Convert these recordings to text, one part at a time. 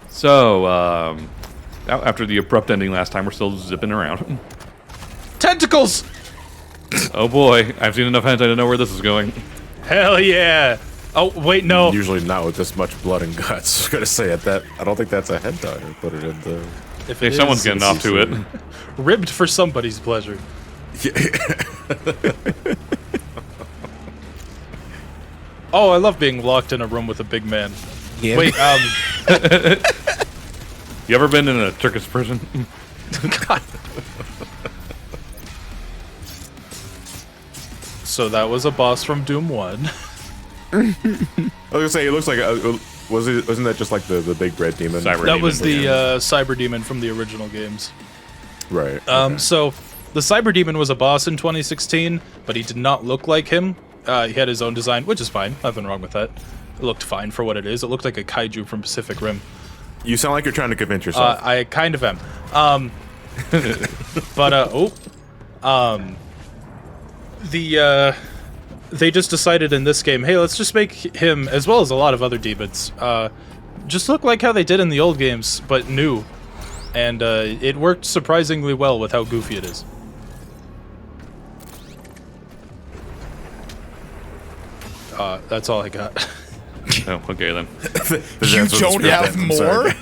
So, after the abrupt ending last time, we're still zipping around. Tentacles! Oh boy, I've seen enough hentai to know where this is going. Hell yeah! Oh, wait, no. Usually not with this much blood and guts. I was gonna say that. I don't think that's a hentai. I put it in the. If Hey, it someone's is, getting off to it. ribbed for somebody's pleasure. Oh, I love being locked in a room with a big man. Yeah. Wait, You ever been in a Turkish prison? God. So that was a boss from Doom 1. I was gonna say it looks like wasn't that just like the big red demon? Cyber That was demon. the Cyber Demon from the original games. Right. Okay. So the Cyber Demon was a boss in 2016, but he did not look like him. He had his own design, which is fine. Nothing wrong with that. It looked fine for what it is. It looked like a kaiju from Pacific Rim. You sound like you're trying to convince yourself. I kind of am. They just decided in this game, hey, let's just make him, as well as a lot of other demons, just look like how they did in the old games, but new. And it worked surprisingly well with how goofy it is. That's all I got. Oh, okay then. You don't have more?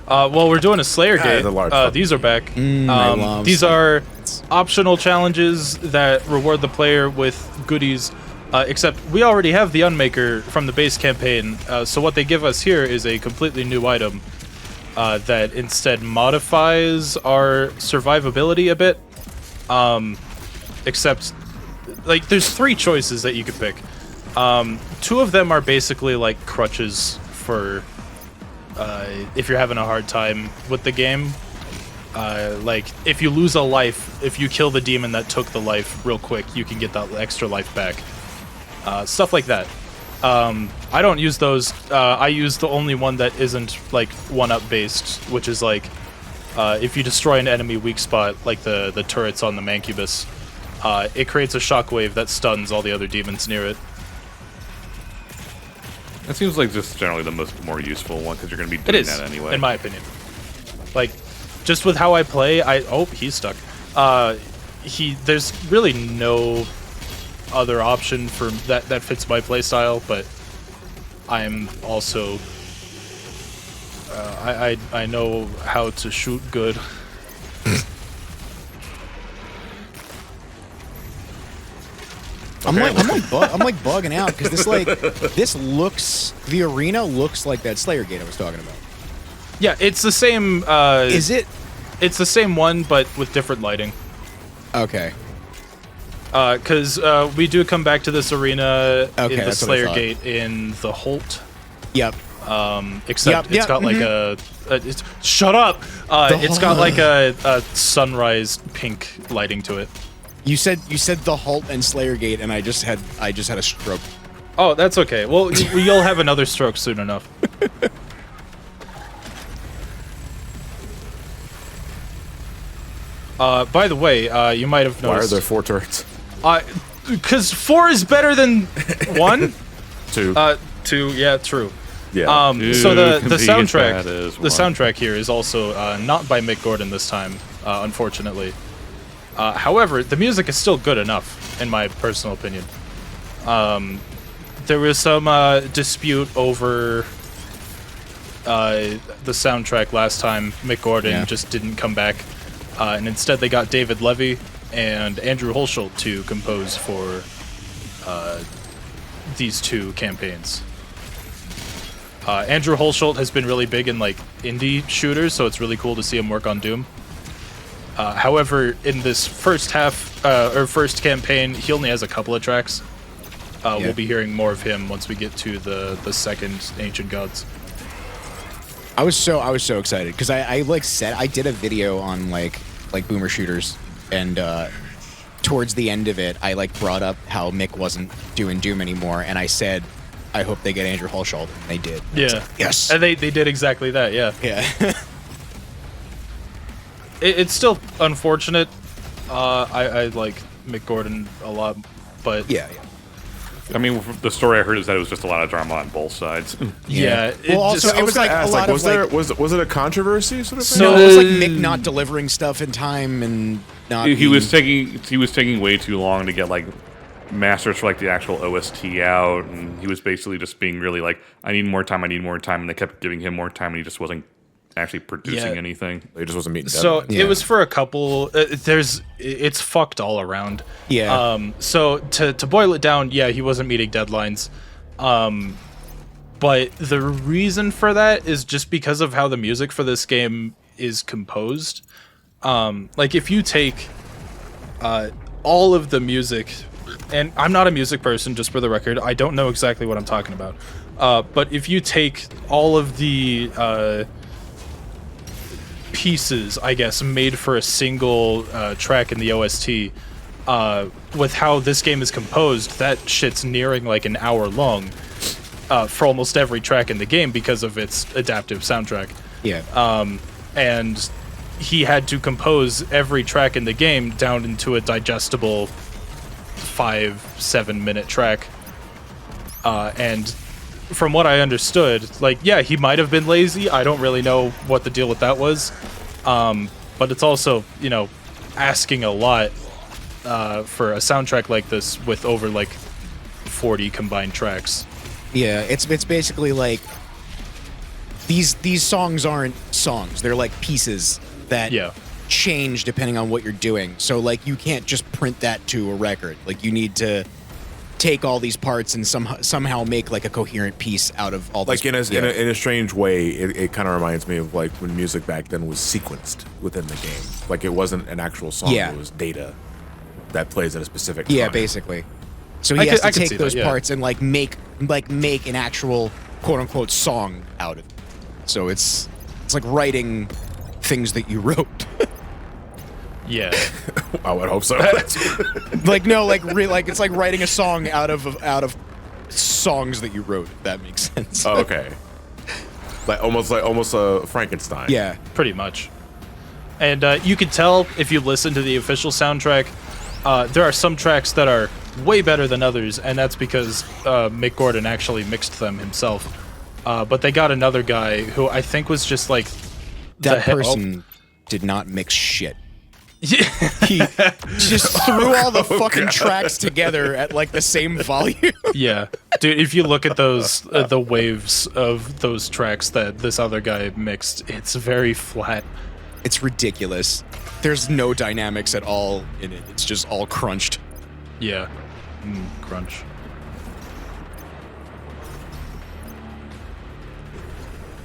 Well, we're doing a Slayer Gate. the large fucking These are back. I love These Slayer are optional challenges that reward the player with goodies. Except we already have the Unmaker from the base campaign, so what they give us here is a completely new item that instead modifies our survivability a bit. Except, like, there's 3 choices that you could pick. 2 of them are basically like crutches for if you're having a hard time with the game. Like, if you lose a life, if you kill the demon that took the life real quick, you can get that extra life back. Stuff like that. I don't use those. I use the only one that isn't, like, 1-up based, which is, like, if you destroy an enemy weak spot, like the turrets on the Mancubus, it creates a shockwave that stuns all the other demons near it. That seems like just generally the more useful one, because you're going to be doing It is, that anyway. in my opinion. Like, just with how I play, oh, he's stuck. There's really no other option for that fits my playstyle, but I'm also I know how to shoot good. I'm like bugging out because the arena looks like that Slayer Gate I was talking about. Yeah, it's the same. Is it? It's the same one, but with different lighting. Okay. Because we do come back to this arena in the that's what I Slayer thought. Gate in the Holt. Yep. Except Yep, it's got like mm-hmm. shut up. It's got Holt. like a sunrise pink lighting to it. You said the Halt and Slayer Gate, and I just had a stroke. Oh, that's okay. Well, you'll have another stroke soon enough. By the way, you might have Why are noticed. there 4 turrets? Because 4 is better than 1. 2. 2, yeah, true. Yeah. So the convenient soundtrack, that is the one. soundtrack here is also not by Mick Gordon this time, unfortunately. However, the music is still good enough, in my personal opinion. There was some dispute over the soundtrack last time. Mick Gordon just didn't come back, and instead they got David Levy and Andrew Holschult to compose for these 2 campaigns. Andrew Holschult has been really big in, like, indie shooters, so it's really cool to see him work on Doom. However, in this first campaign, he only has a couple of tracks. We'll be hearing more of him once we get to the second Ancient Gods. I was so excited because I did a video on like boomer shooters, and towards the end of it, I brought up how Mick wasn't doing Doom anymore, and I said, I hope they get Andrew Holschult, and they did. Yeah. Yes. And they did exactly that. Yeah. Yeah. It's still unfortunate. I like Mick Gordon a lot, but yeah. I mean, the story I heard is that it was just a lot of drama on both sides. Yeah. Well, also, just- it was like a Ask, lot was of there like. was it a controversy sort of thing? So- No, it was like Mick not delivering stuff in time and not. he was being- taking way too long to get like masters for like the actual OST out, and he was basically just being really like, I need more time, and they kept giving him more time, and he just wasn't actually producing Yeah. anything. It just wasn't meeting So deadlines. it was for a couple. It's fucked all around. Yeah. So to boil it down, yeah, he wasn't meeting deadlines. But the reason for that is just because of how the music for this game is composed. Like if you take all of the music, and I'm not a music person, just for the record, I don't know exactly what I'm talking about. But if you take all of the pieces, I guess, made for a single track in the OST, with how this game is composed, that shit's nearing like an hour long for almost every track in the game because of its adaptive soundtrack. yeah. And he had to compose every track in the game down into a digestible 5-7 minute track. And from what I understood, like, yeah, he might have been lazy. I don't really know what the deal with that was. But it's also, you know, asking a lot for a soundtrack like this with over like 40 combined tracks. Yeah, it's basically like these songs aren't songs. They're like pieces that Yeah. change depending on what you're doing. So like you can't just print that to a record. Like you need to take all these parts and somehow make like a coherent piece out of all like these. in a strange way, it kind of reminds me of like when music back then was sequenced within the game. Like it wasn't an actual song; Yeah. it was data that plays at a specific Yeah, time. basically. So I he has could- I to could see take that, those yeah. parts and like make an actual quote unquote song out of it. So it's like writing things that you wrote. Yeah. I would hope so. Like no, like it's like writing a song out of songs that you wrote. If that makes sense. Oh, okay. Like almost Frankenstein. Yeah. Pretty much. And you can tell if you listen to the official soundtrack, there are some tracks that are way better than others, and that's because Mick Gordon actually mixed them himself. But they got another guy who I think was just like That person did not mix shit. Yeah. He just threw all the fucking tracks together at like the same volume. Yeah, dude. If you look at those the waves of those tracks that this other guy mixed, it's very flat. It's ridiculous. There's no dynamics at all in it. It's just all crunched. Yeah, crunch.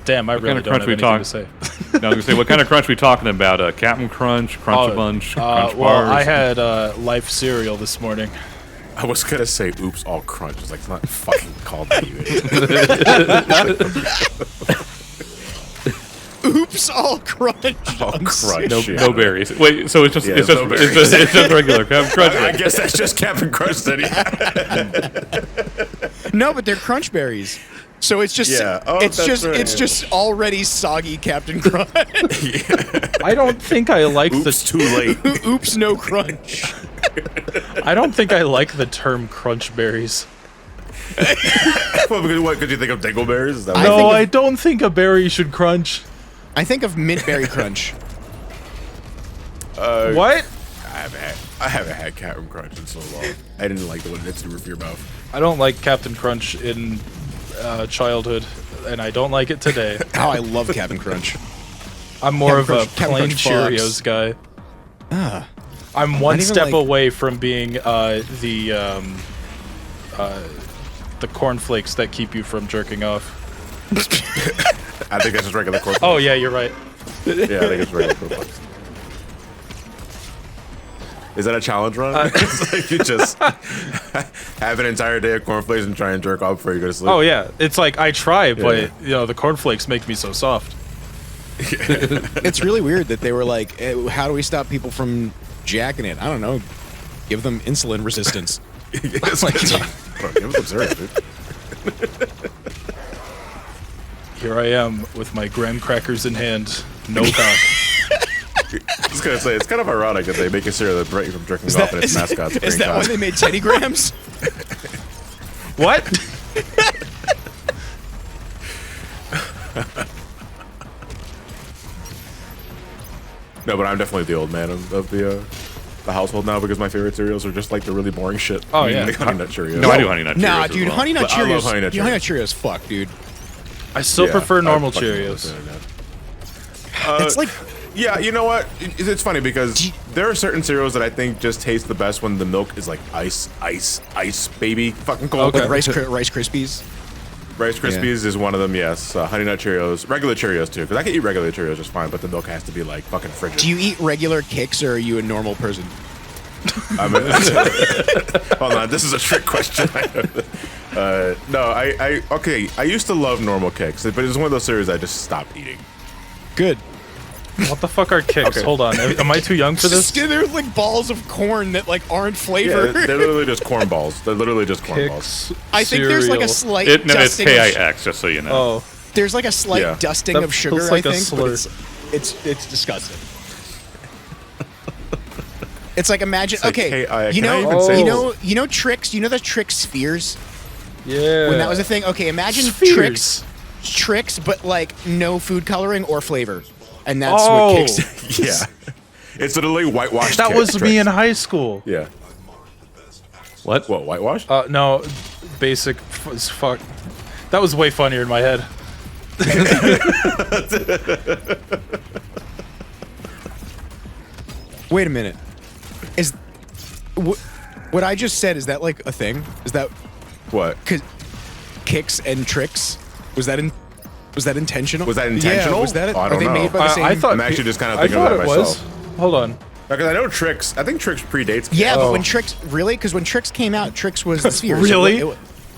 Damn, I really kind of don't crunch have we anything talk? to say. Now, I was gonna say, what kind of crunch we talking about? Captain Crunch, Crunch a Bunch, Crunch well, Bars? I had Life cereal this morning. I was gonna say, "Oops, all crunch." It's like it's not fucking called that. You idiot. Oops, all crunch. All crunch. no, yeah. no berries. Wait, so it's just Yeah, it's no just berries. it's just regular Captain Crunch. I guess that's just Captain Crunch that he had. No, but they're crunch berries. So it's just Yeah. Oh, it's that's just right. it's just already soggy Captain Crunch. I don't think I like Oops, too late. Oops, no crunch. I don't think I like the term crunch berries. What could you think of dingleberries? Is that I No, think of- I don't think a berry should crunch. I think of mint berry crunch. What? I haven't had Captain Crunch in so long. I didn't like the one that's with your mouth. I don't like Captain Crunch in childhood, and I don't like it today. Oh, I love Captain Crunch. I'm more Captain of Crunch- a Captain plain Crunch Cheerios Fox. guy. I'm one even step like- away from being the cornflakes that keep you from jerking off. I think that's just regular corn. Oh yeah, you're right. Yeah, I think it's regular corn flakes. Is that a challenge run? It's like you just have an entire day of cornflakes and try and jerk off before you go to sleep. Oh yeah, it's like I try, but Yeah. you know the cornflakes make me so soft. It's really weird that they were like, how do we stop people from jacking it? I don't know. Give them insulin resistance. It's Like- Bro, give us some cereal, dude. Here I am with my graham crackers in hand, no cock. I was gonna say it's kind of ironic that they make a cereal that prevent you from jerking off and its mascots. Is that why they made Teddy Grahams? What? No, but I'm definitely the old man of the household now because my favorite cereals are just like the really boring shit. Oh, yeah. Like Honey Nut Cheerios. No, I do Honey Nut Cheerios. Nah, as dude, well. Honey Nut But I love Cheerios. Honey Nut Honey Nut Cheerios. Cheerios, fuck, dude. I still Yeah, prefer I normal fucking love Cheerios. Honey Nut. It's like Yeah, you know what? It's funny because there are certain cereals that I think just taste the best when the milk is like ice, baby, fucking cold. Okay. Rice Krispies. Rice Krispies is one of them, yes. Honey Nut Cheerios, regular Cheerios too, because I can eat regular Cheerios just fine, but the milk has to be like fucking frigid. Do you eat regular Kicks or are you a normal person? I mean, hold on, this is a trick question. No, okay, I used to love normal Kicks, but it was one of those cereals I just stopped eating. Good. What the fuck are Kicks? Okay. Hold on. Am I too young for this? They're like balls of corn that like aren't Yeah, flavored. they're literally just corn balls. They're literally just corn balls. Kicks. I think there's like a cereal. slight No, it's dusting. KIX, just so you know. Oh. There's like a slight Yeah. dusting That of sugar. feels like I a think, slur. but it's disgusting. It's like imagine. It's like Okay, K-I- you can I know, even say you know Trix. You know the Trix spheres Yeah. when that was a thing. Okay, imagine Spheres. Trix, but like no food coloring or flavor, and that's Oh. what Kicks. Yeah, it's literally whitewashed. That was Trix. me in high school. Yeah. What? What, whitewashed? No, basic as fuck. That was way funnier in my head. Wait a minute. Is what I just said? Is that like a thing? Is that What? Kicks and Tricks? Was that intentional? Was that intentional? Yeah, was that? Oh, I Are don't they know. made by the same? I thought I'm actually just kind of I thinking thought about it it was. myself. Hold on. Because I know Trix. I think Trix predates. Yeah, Kicks. but when Trix really, because when Trix came out, Trix was the sphere. Really?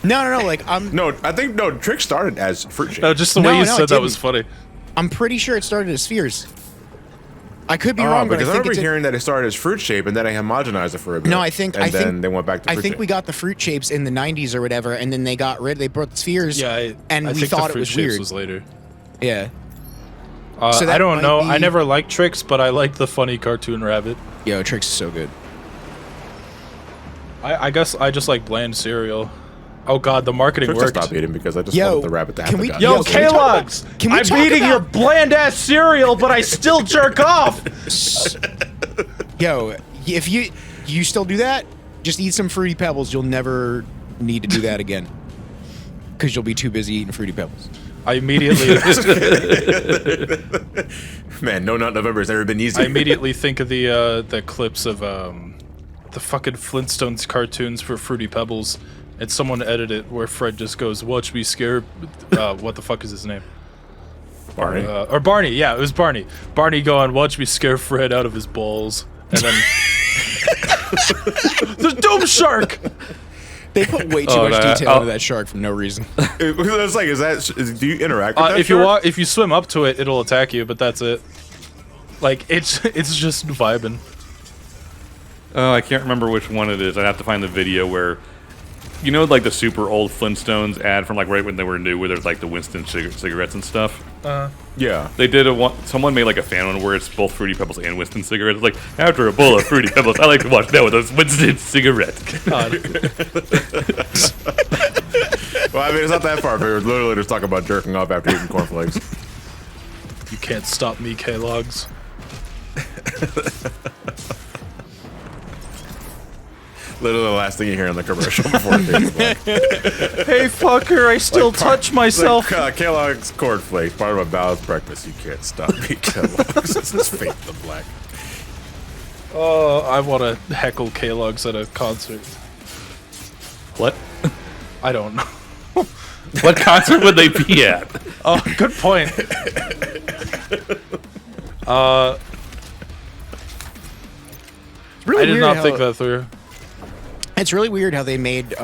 No. Like No, I think Trix started as fruit shape. No, just the No, way you no, said it that was didn't. funny. I'm pretty sure it started as spheres. I could be wrong, but because I I think remember it's hearing that it started as fruit shape and then I homogenized it for a bit. No, I think then they went back to fruit I think shape. we got the fruit shapes in the '90s or whatever, and then they brought the spheres. Yeah, and I we think thought the it fruit was shapes weird. was later. Yeah. So that I don't might know. be- I never liked Trix, but I liked the funny cartoon rabbit. Yo, Trix is so good. I guess I just like bland cereal. Oh god, the marketing Trix I worked. stopped eating because I just Yo, wanted the rabbit to have can the we- gun. Yo, Yo, can we talk Kellogg's! about- can we I'm talk eating your about- bland ass cereal, but I still jerk off. Yo, if you still do that, just eat some Fruity Pebbles. You'll never need to do that again. Because you'll be too busy eating Fruity Pebbles. I immediately, Man, No Nut November has never been easy. I immediately think of the clips of the fucking Flintstones cartoons for Fruity Pebbles, and someone edited it where Fred just goes, "Watch me scare." What the fuck is his name? Barney. Or Barney? Yeah, it was Barney. Barney going, "Watch me scare Fred out of his balls," and then the Doom Shark. They put way too Oh, much no, detail I'll- into that shark for no reason. It's like, do you interact with that If you shark? if you swim up to it, it'll attack you, but that's it. Like it's just vibing. Oh, I can't remember which one it is. I'd have to find the video where, you know, like the super old Flintstones ad from like right when they were new, where there's like the Winston cigarettes and stuff. Yeah. They did someone made like a fan one where it's both Fruity Pebbles and Winston cigarettes. It's like, after a bowl of Fruity Pebbles, I like to watch that with a Winston cigarette. God. Well, I mean, it's not that far. But we're literally just talking about jerking off after eating cornflakes. You can't stop me, Kellogg's. Literally the last thing you hear in the commercial before it fades black. Hey fucker, I still touch myself. Like, Kellogg's cornflakes, part of a balanced breakfast. You can't stop me, Kellogg's. This is fade the black. Oh, I want to heckle Kellogg's at a concert. What? I don't know. What concert would they be at? Oh, good point. Really I did weird not how- think that through. It's really weird how they made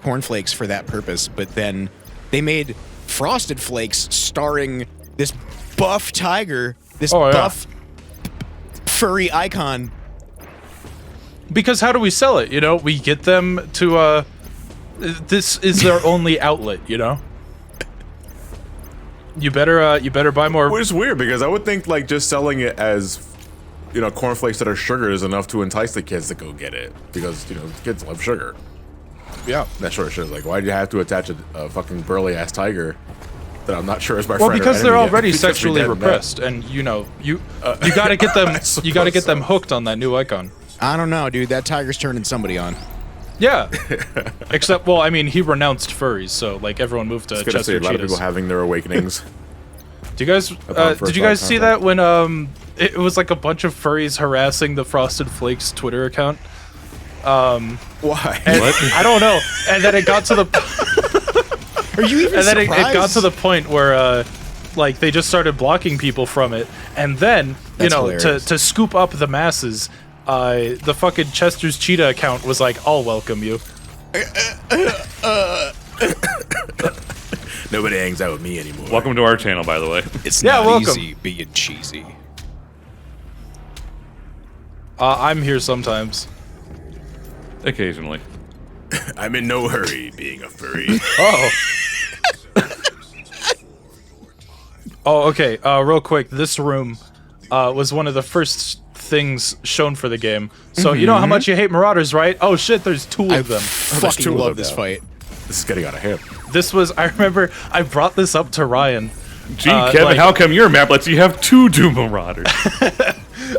cornflakes for that purpose, but then they made Frosted Flakes starring this buff tiger, this Oh, yeah. buff furry icon. Because how do we sell it? You know, we get them to. This is their only outlet. You know. You better buy more. Which is weird because I would think like just selling it as, you know, cornflakes that are sugar is enough to entice the kids to go get it because, you know, kids love sugar. Yeah. That sort of shit. Like, why do you have to attach a fucking burly ass tiger that I'm not sure is my Well, friend? because or they're enemy yet? already Because we're sexually dead in that. repressed, and you gotta get them. You gotta get them hooked on that new icon. I don't know, dude. That tiger's turning somebody on. Yeah. Except, well, I mean, he renounced furries, so like everyone moved to I was gonna say, Chester a lot of cheetahs. people having their awakenings. Do you guys did you guys see that when it was like a bunch of furries harassing the Frosted Flakes Twitter account? Why? And I don't know. And then it got to the Are you even and then it surprised? got to the point where like they just started blocking people from it. And then, That's to hilarious. scoop up the masses, the fucking Chester's Cheetah account was like, "I'll welcome you." Nobody hangs out with me anymore. Welcome to our channel, by the way. It's Yeah, not welcome. easy being cheesy. I'm here sometimes. Occasionally. I'm in no hurry being a furry. Oh. Oh, okay. Real quick, this room was one of the first things shown for the game. So you know how much you hate Marauders, right? Oh shit, there's two I of them. fucking two of love them this now. fight. This is getting out of hand. This was, I remember, I brought this up to Ryan. Gee, Kevin, like- how come your map lets you have 2 Doom Marauders?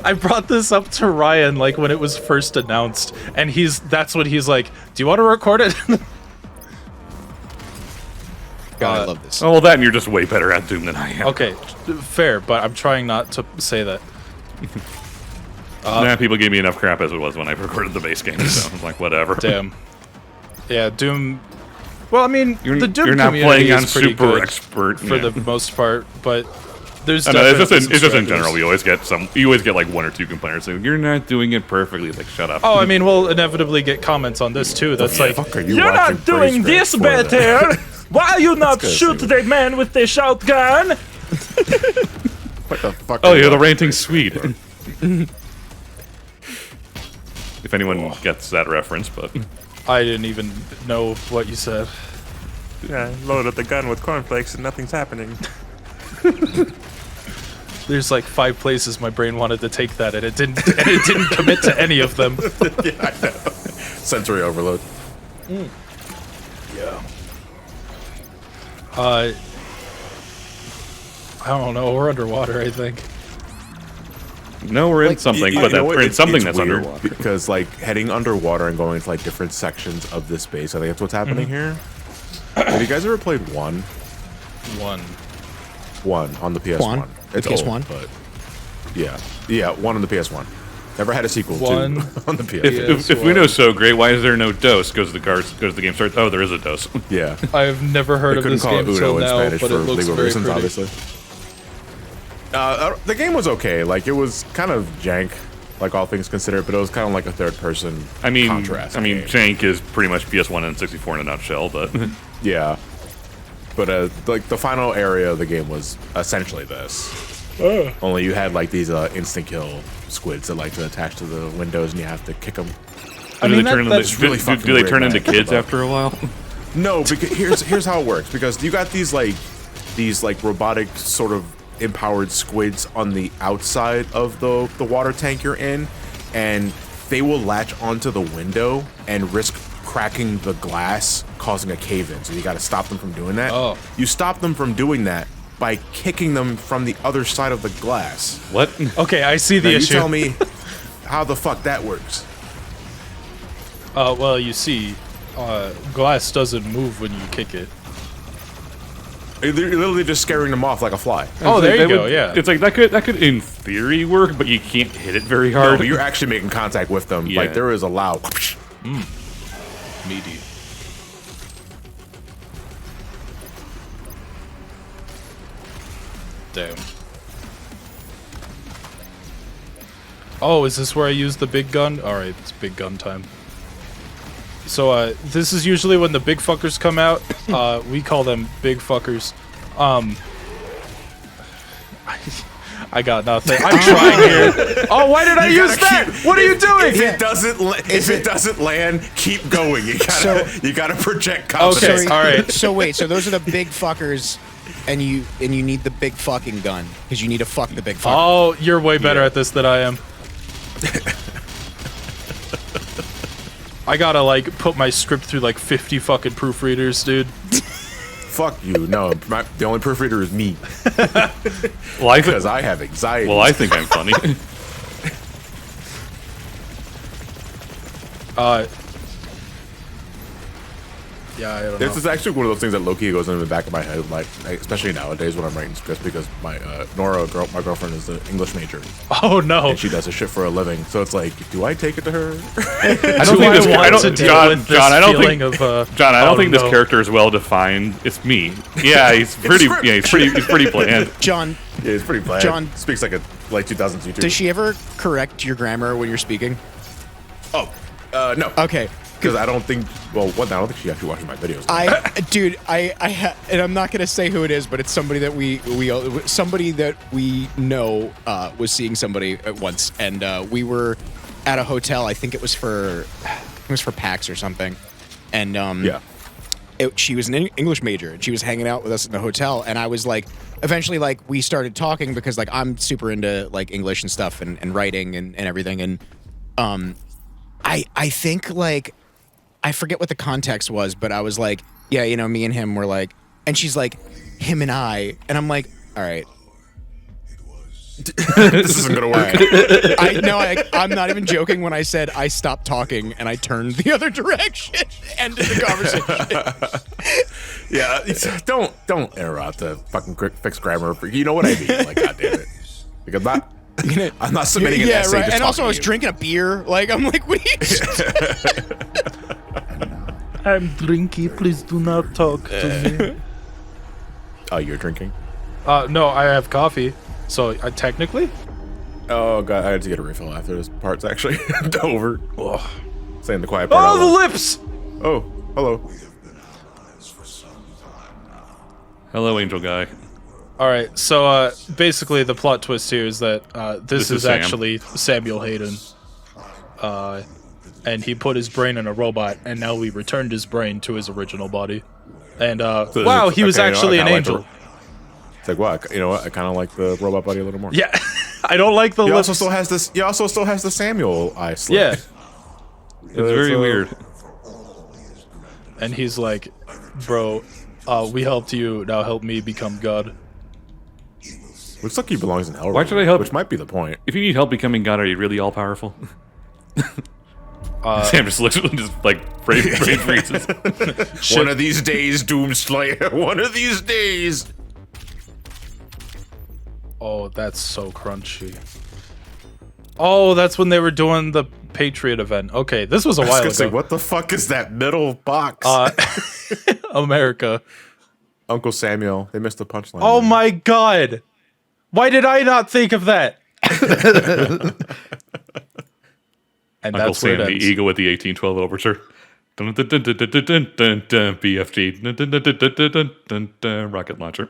I brought this up to Ryan like when it was first announced, and that's what he's like. Do you want to record it? God, I love this. Oh, well, that and you're just way better at Doom than I am. Okay, fair, but I'm trying not to say that. Nah, people gave me enough crap as it was when I recorded the base game, so I'm like, whatever. Damn. Yeah, Doom. Well, I mean, You're, the Doom you're not community playing on is pretty super good expert. for the most part, but there's I know, it's definitely just in subscribers. general. We always get you always get like 1 or 2 complainers saying you're not doing it perfectly. It's like, shut up. Oh, I mean, we'll inevitably get comments on this too. That's like, Fuck are you you're watching not doing BrainScratch this for then?" better. Why you not gonna shoot see the man with the shotgun? What the fuck? Oh, are you you're the watching? ranting Swede. If anyone gets that reference, but I didn't even know what you said. Yeah, load up the gun with cornflakes and nothing's happening. There's like 5 places my brain wanted to take that, and it didn't. And it didn't commit to any of them. Sensory overload. Yeah. I don't know. We're underwater, I think. no, we're in something, You but know that, what? we're in It's something that's weird underwater. because like heading underwater and going to like different sections of this base. I think that's what's happening here. Have you guys ever played one on the PS1? One? It's PS1? old, but yeah, one on the PS1. Never had a sequel One. to on the PS1. If we know so great, why is there no dose? Goes the game starts. Oh, there is a dose. Yeah, I've never heard they of couldn't this call it game Uno till in now, Spanish but for it looks legal very reasons, pretty. obviously. The game was okay. Like it was kind of jank, like all things considered, but it was kind of like a third-person I mean, contrast. game. Jank is pretty much PS1 and 64 in a nutshell, but Yeah. But like the final area of the game was essentially this. Only you had like these instant kill squids that like to attach to the windows and you have to kick them. I mean, that's really fucking do they weird, turn man. into kids after a while? No, because here's how it works. Because you got these robotic sort of empowered squids on the outside of the water tank you're in, and they will latch onto the window and risk cracking the glass, causing a cave-in. So you got to stop them from doing that. Oh. You stop them from doing that by kicking them from the other side of the glass. What? Okay, I see the Now you issue. tell me how the fuck that works. Well, you see, glass doesn't move when you kick it. You're literally just scaring them off like a fly. Oh, there you That go. would- Yeah. It's like that could in theory work, but you can't hit it very No, hard. but you're actually making contact with them. Yeah. Like there is a loud. Meaty. Damn. Oh, is this where I use the big gun? Alright, it's big gun time. So, this is usually when the big fuckers come out. We call them big fuckers. I got nothing. I'm trying here. Oh, why did I use that? What are you doing? If it doesn't land, keep going. You gotta project confidence. Okay. All right. So wait, so those are the big fuckers, and you need the big fucking gun because you need to fuck the big fucker. Oh, you're way better at this than I am. I gotta like put my script through like 50 fucking proofreaders, dude. Fuck you. No, the only proofreader is me Well, I because I have anxiety. well, I think I'm funny. Yeah, I don't know. This is actually one of those things that low-key goes in the back of my head, like especially nowadays when I'm writing scripts, because my Nora, my girlfriend, is an English major, Oh no. and she does this shit for a living. So it's like, do I take it to her? I don't think this. I don't, to deal John. with this John, I don't feeling think. of, John, I don't oh, think this no. character is well defined. It's me. Yeah, he's pretty. script. Yeah, he's pretty bland. John, Yeah, it's pretty bland. John- speaks like a 2000s YouTuber. does she ever correct your grammar when you're speaking? Oh, no. Okay. Because I don't think. Well, one, I don't think she actually watches my videos. Dude, and I'm not gonna say who it is, but it's somebody that somebody that we know was seeing somebody at once, and we were at a hotel. I think it was for PAX or something, and yeah. she was an English major, and she was hanging out with us in the hotel, and I was like, eventually, like, we started talking because like I'm super into like English and stuff and writing and everything, and I think like. I forget what the context was, but I was like, yeah, you know, me and him were like, and she's like, him and I, and I'm like, all right. This isn't gonna work. I'm not even joking when I said I stopped talking and I turned the other direction, ended the conversation. Yeah, don't interrupt the fucking quick fix grammar. You know what I mean? Like, God damn it. Like, I'm not submitting an essay. Right. Just And also, I talking was to you. drinking a beer. Like, I'm like, what are you? I'm drinky, please do not talk to me. Oh, you're drinking? No, I have coffee. So technically? Oh god, I had to get a refill after this part's actually over. Ugh. Saying the quiet part. Oh, out the loud. lips! Oh, hello. Hello, Angel Guy. Alright, so basically the plot twist here is that this is Sam. actually Samuel Hayden. And he put his brain in a robot, and now we returned his brain to his original body. And So wow, it's- he was okay, you know, actually I an kinda like angel. It's like, wow, you know what? I kind of like the robot buddy a little more. Yeah, I don't like the He lips. also still has this. He also still has the Samuel eye slit. Yeah, It's very weird. and he's like, bro, we helped you, now help me become God. Looks like he belongs in hell. Why should I help- Which might be the point. If you need help becoming God, are you really all powerful? Sam just looks just like brain freezes. One of these days, Doomslayer. One of these days. Oh, that's so crunchy. Oh, that's when they were doing the Patriot event. Okay, this was a I was while gonna say, ago. what the fuck is that middle box? America. Uncle Samuel. They missed the punchline. Oh there. my god! Why did I not think of that? And Uncle that's where Sam, it the ends. eagle with the 1812 overture. Dun, dun, dun, dun, dun, dun, dun, dun, dun, BFG. Dun, dun, dun, dun, dun, dun, dun, dun, rocket launcher.